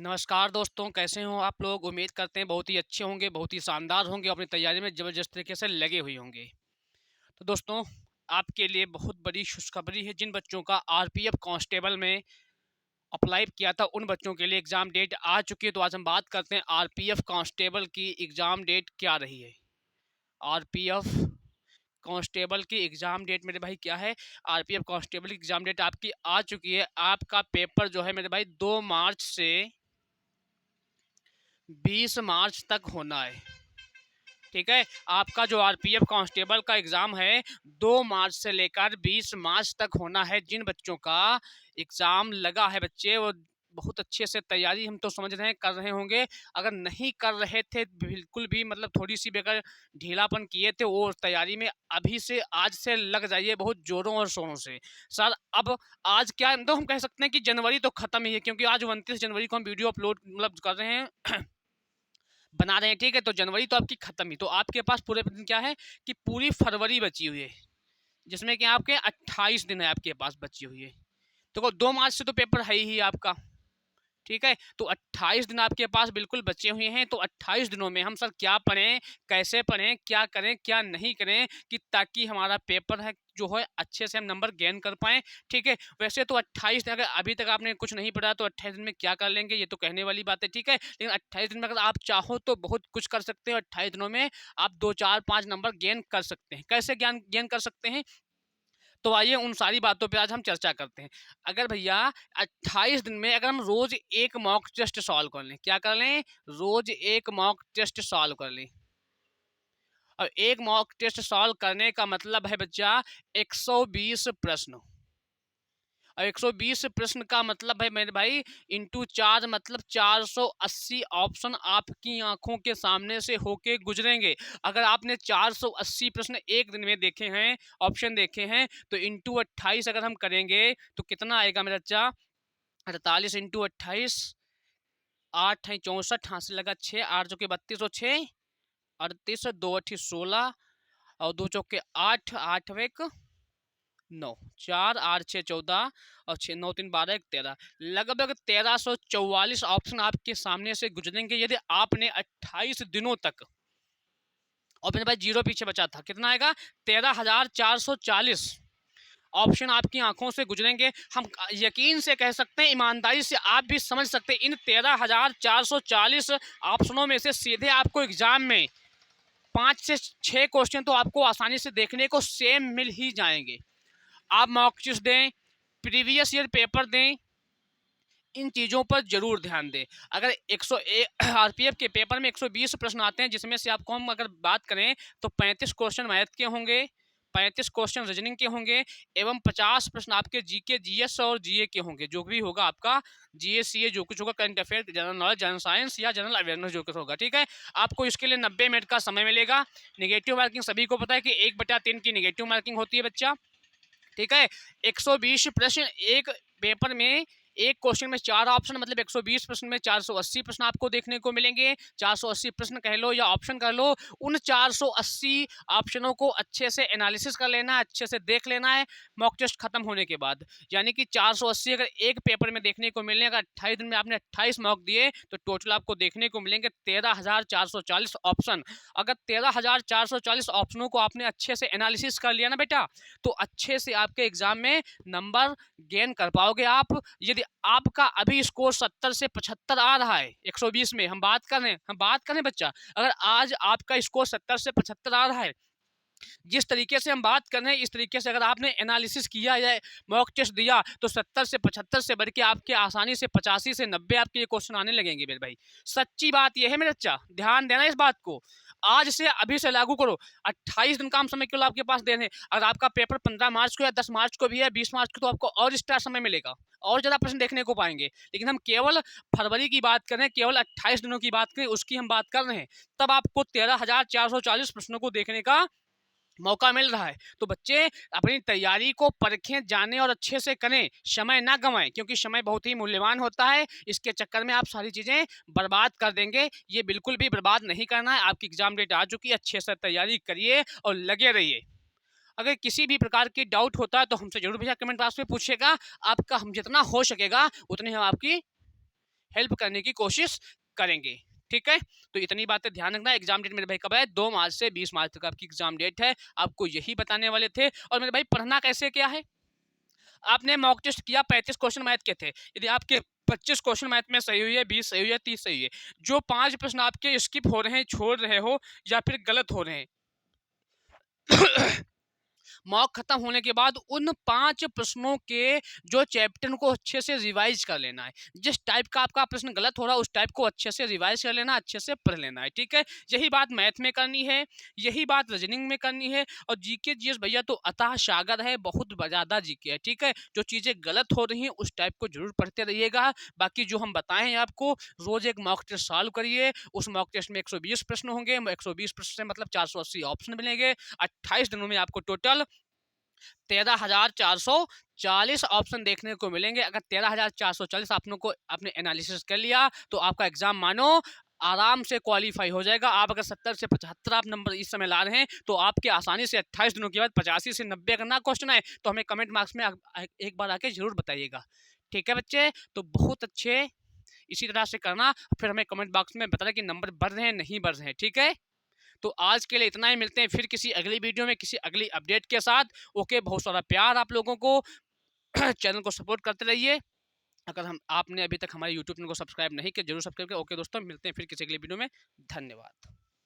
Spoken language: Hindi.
नमस्कार दोस्तों, कैसे हो आप लोग? उम्मीद करते हैं बहुत ही अच्छे होंगे, बहुत ही शानदार होंगे, अपनी तैयारी में ज़बरदस्त तरीके से लगे हुए होंगे। तो दोस्तों, आपके लिए बहुत बड़ी खुशखबरी है। जिन बच्चों का आरपीएफ कांस्टेबल में अप्लाई किया था, उन बच्चों के लिए एग्ज़ाम डेट आ चुकी है। तो आज हम बात करते हैं आरपीएफ कांस्टेबल की एग्ज़ाम डेट क्या रही है। आरपीएफ कांस्टेबल की एग्ज़ाम डेट मेरे भाई क्या है? आरपीएफ कांस्टेबल की एग्ज़ाम डेट आपकी आ चुकी है। आपका पेपर जो है मेरे भाई 2 मार्च से 20 मार्च तक होना है। ठीक है, आपका जो आरपीएफ कांस्टेबल का एग्ज़ाम है 2 मार्च से लेकर 20 मार्च तक होना है। जिन बच्चों का एग्ज़ाम लगा है बच्चे, वो बहुत अच्छे से तैयारी हम तो समझ रहे हैं कर रहे होंगे। अगर नहीं कर रहे थे बिल्कुल भी, मतलब थोड़ी-सी भी अगर ढीलापन किए थे, वो तैयारी में अभी से आज से लग जाइए बहुत ज़ोरों और शोरों से। सर, अब आज क्या तो हम कह सकते हैं कि जनवरी तो ख़त्म ही है, क्योंकि आज 29 जनवरी को हम वीडियो अपलोड मतलब कर रहे हैं बना रहे हैं, ठीक है? तो जनवरी तो आपकी खत्म ही, तो आपके पास पूरे दिन क्या है कि पूरी फरवरी बची हुई है, जिसमें कि आपके 28 दिन है आपके पास बची हुई है। तो 2 मार्च से तो पेपर है ही आपका, ठीक है? तो 28 दिन आपके पास बिल्कुल बचे हुए हैं। तो 28 दिनों में हम सर क्या पढ़ें, कैसे पढ़ें, क्या करें, क्या नहीं करें, कि ताकि हमारा पेपर है जो है अच्छे से हम नंबर गेन कर पाएँ, ठीक है? वैसे तो 28 दिन, अगर अभी तक आपने कुछ नहीं पढ़ा तो 28 दिन में क्या कर लेंगे, ये तो कहने वाली बात है, ठीक है? लेकिन 28 दिन में अगर आप चाहो तो बहुत कुछ कर सकते हो। 28 दिनों में आप 2, 4, 5 नंबर गेन कर सकते हैं। कैसे ज्ञान गेन कर सकते हैं? तो आइए उन सारी बातों पे आज हम चर्चा करते हैं। अगर भैया 28 दिन में अगर हम रोज़ एक मॉक टेस्ट सॉल्व कर लें, क्या कर लें? रोज़ एक मॉक टेस्ट सॉल्व कर लें। और एक मॉक टेस्ट सॉल्व करने का मतलब है बच्चा 120 प्रश्न। और 120 प्रश्न का मतलब है मेरे भाई इंटू 4, मतलब 480 ऑप्शन आपकी आंखों के सामने से होके गुजरेंगे। अगर आपने 480 प्रश्न एक दिन में देखे हैं, ऑप्शन देखे हैं, तो इंटू 28 अगर हम करेंगे तो कितना आएगा मेरा बच्चा? 48 इंटू 28, 8 है 64, हाँ से लगा 6, 8 जो कि 32 और 6 38, 2 अठी 16 और 2 चौके 8, 8 एक 9, 4, 8, 6, 14 और 6, 9, 3, 12, 1, 13, लगभग 1344 ऑप्शन आपके सामने से गुजरेंगे यदि आपने 28 दिनों तक। और मेरे भाई जीरो पीछे बचा था, कितना आएगा? 13,440 ऑप्शन आपकी आंखों से गुजरेंगे। हम यकीन से कह सकते हैं, ईमानदारी से आप भी समझ सकते हैं, इन 13,440 ऑप्शनों में से सीधे आपको एग्जाम में 5 से 6 क्वेश्चन तो आपको आसानी से देखने को सेम मिल ही जाएंगे। आप मॉक टेस्ट दें, प्रीवियस ईयर पेपर दें, इन चीज़ों पर ज़रूर ध्यान दें। अगर 101 आरपीएफ के पेपर में 120 प्रश्न आते हैं, जिसमें से आपको हम अगर बात करें तो 35 क्वेश्चन मैथ के होंगे, 35 क्वेश्चन रीजनिंग के होंगे, एवं 50 प्रश्न आपके जीके, जीएस और जीए के होंगे। जो भी होगा आपका जीए, सीए जो कुछ होगा, current affair, general knowledge, general science या जनरल अवेयरनेस जो कुछ होगा, ठीक है? आपको इसके लिए 90 मिनट का समय मिलेगा। नेगेटिव मार्किंग सभी को पता है कि 1/3 की नेगेटिव मार्किंग होती है बच्चा, ठीक है? 120 प्रश्न एक पेपर में, एक क्वेश्चन में 4 ऑप्शन, मतलब 120 प्रश्न में 480 प्रश्न आपको देखने को मिलेंगे। 480 प्रश्न कह लो या ऑप्शन कह लो, उन 480 ऑप्शनों को अच्छे से एनालिसिस कर लेना है, अच्छे से देख लेना है मॉक टेस्ट खत्म होने के बाद। यानी कि 480 अगर एक पेपर में देखने को मिलने, अगर 28 दिन में आपने 28 मॉक दिए तो टोटल आपको देखने को मिलेंगे 13,440 ऑप्शन। अगर 13,440 ऑप्शनों को आपने अच्छे से एनालिसिस कर लिया ना बेटा, तो अच्छे से आपके एग्जाम में नंबर गेन कर पाओगे आप। यदि आपका अभी स्कोर 70 से 75 आ रहा है, 120 में हम बात करें बच्चा, अगर आज आपका स्कोर 70 से 75 आ रहा है, जिस तरीके से हम बात कर रहे हैं, इस तरीके से अगर आपने एनालिसिस किया या मॉक टेस्ट दिया, तो 70 से 75 से बढ़ के आपके आसानी से 85 से 90 आपके ये क्वेश्चन आने लगेंगे मेरे भाई। सच्ची बात यह है मेरे बच्चा, ध्यान देना इस बात को। आज से अभी से लागू करो। 28 दिन काम समय केवल आपके पास दे रहे हैं। अगर आपका पेपर 15 मार्च को या 10 मार्च को भी है, 20 मार्च को, तो आपको और एक्स्ट्रा समय मिलेगा, और ज़्यादा प्रश्न देखने को पाएंगे। लेकिन हम केवल फरवरी की बात करें, केवल 28 दिनों की बात करें, उसकी हम बात कर रहे हैं, तब आपको 13,440 प्रश्नों को देखने का मौका मिल रहा है। तो बच्चे अपनी तैयारी को परखें, जानें और अच्छे से करें, समय ना गंवाएं, क्योंकि समय बहुत ही मूल्यवान होता है। इसके चक्कर में आप सारी चीज़ें बर्बाद कर देंगे। ये बिल्कुल भी बर्बाद नहीं करना है। आपकी एग्जाम डेट आ चुकी है, अच्छे से तैयारी करिए और लगे रहिए। अगर किसी भी प्रकार की डाउट होता है तो हमसे जरूर भैया कमेंट बॉक्स में पूछिएगा। आपका हम जितना हो सकेगा उतनी हम आपकी हेल्प करने की कोशिश करेंगे। ठीक है, तो इतनी बातें ध्यान रखना। एग्जाम डेट मेरे भाई कब है? 2 मार्च से 20 मार्च तक आपकी एग्जाम डेट है। आपको यही बताने वाले थे। और मेरे भाई पढ़ना कैसे क्या है, आपने मॉक टेस्ट किया, 35 क्वेश्चन मैथ के थे। यदि आपके 25 क्वेश्चन मैथ में सही हुई है, 20 सही हुई है, 30 सही है, जो 5 प्रश्न आपके स्किप हो रहे हैं, छोड़ रहे हो या फिर गलत हो रहे हैं, मॉक खत्म होने के बाद उन 5 प्रश्नों के जो चैप्टर को अच्छे से रिवाइज कर लेना है। जिस टाइप का आपका प्रश्न गलत हो रहा है उस टाइप को अच्छे से रिवाइज कर लेना, अच्छे से पढ़ लेना है। ठीक है, यही बात मैथ में करनी है, यही बात रीजनिंग में करनी है। और जीके जीएस भैया तो अथाह सागर है, बहुत ज़्यादा जीके है। ठीक है, जो चीज़ें गलत हो रही हैं उस टाइप को जरूर पढ़ते रहिएगा। बाकी जो हम बताएं हैं आपको, रोज एक मॉक टेस्ट सॉल्व करिए। उस मॉक टेस्ट में 120 प्रश्न होंगे, 120 प्रश्न से मतलब 480 ऑप्शन मिलेंगे। 28 दिनों में आपको टोटल 13,440 ऑप्शन देखने को मिलेंगे। अगर 13,440 आपनों को आपने एनालिसिस कर लिया तो आपका एग्जाम मानो आराम से क्वालिफाई हो जाएगा। आप अगर 70 से 75 आप नंबर इस समय ला रहे हैं तो आपके आसानी से 28 दिनों के बाद 85 से 90 अगर ना क्वेश्चन आए तो हमें कमेंट मार्क्स में एक बार आके जरूर बताइएगा। ठीक है बच्चे, तो बहुत अच्छे इसी तरह से करना, फिर हमें कमेंट बॉक्स में बताना कि नंबर बढ़ रहे हैं नहीं बढ़ रहे हैं। ठीक है, तो आज के लिए इतना ही, मिलते हैं फिर किसी अगली वीडियो में किसी अगली अपडेट के साथ। ओके, बहुत सारा प्यार आप लोगों को। चैनल को सपोर्ट करते रहिए। अगर हम आपने अभी तक हमारे यूट्यूब चैनल को सब्सक्राइब नहीं किया जरूर सब्सक्राइब करें। ओके दोस्तों, मिलते हैं फिर किसी अगली वीडियो में। धन्यवाद।